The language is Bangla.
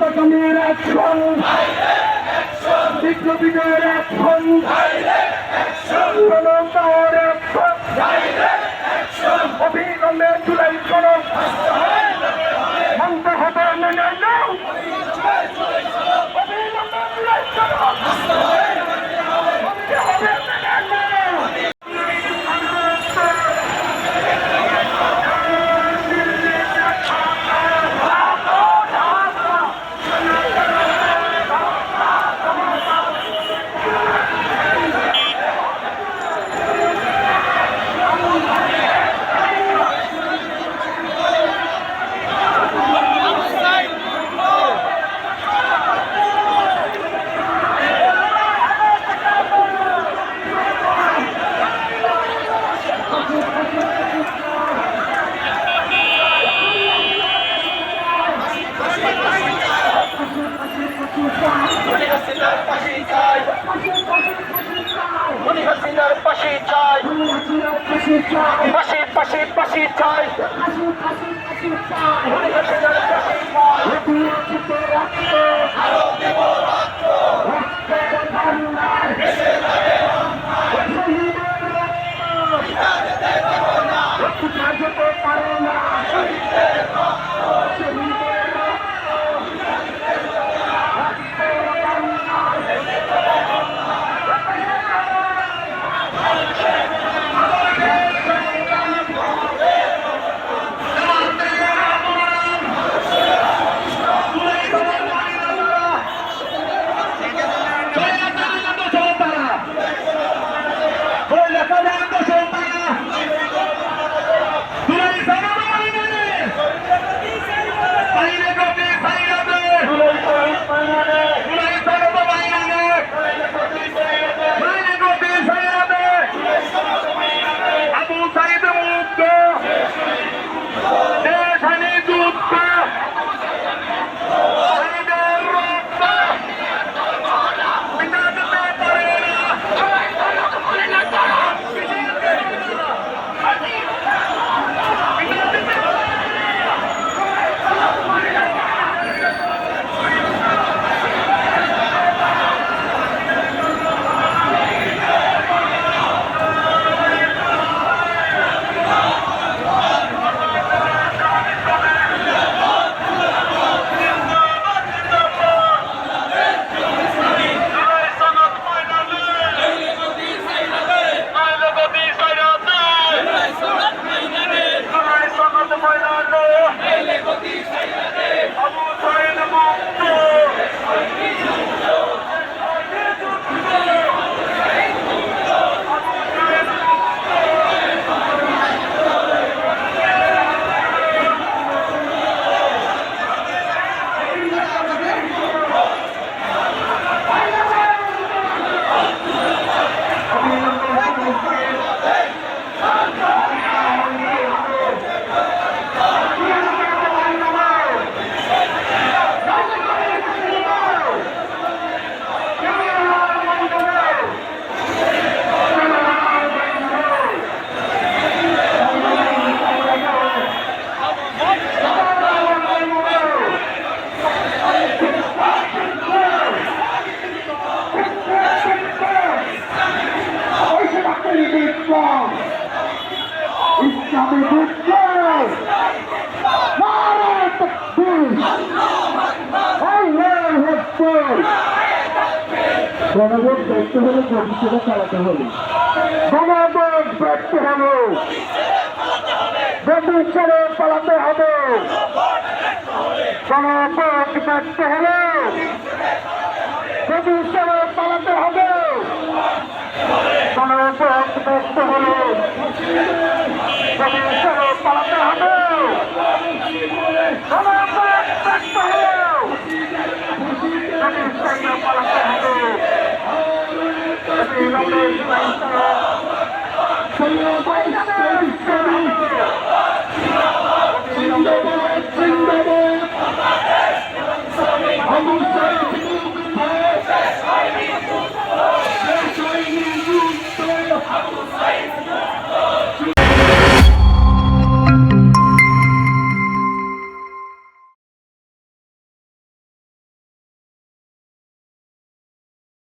হত্যাকামীর অ্যাকশন, বিপ্লবীদের অ্যাকশন, জনতার অ্যাকশন, অবিলম্বে জুলাই সনদ মানতে হবে, মেনে নাও। অবিলম্বে জুলাই সনদ মানতে হবে, মেনে নাও। পাশে চাই, পাশে পাশে চাই, গণভোট ব্যর্থ হলে প্রতিষ্ঠাটা চালাতে হবে, গণভোট ব্যর্থ হলো প্রতিষ্ঠানে পালাতে হবে, গণভোট ব্যর্থ হলে প্রতিষ্ঠানে পালাতে হবে, গণভোট ব্যর্থ হলে প্রতিষ্ঠানে পালাতে হবে, গণভোট ব্যর্থ হলে প্রতিষ্ঠানে পালাতে হবে।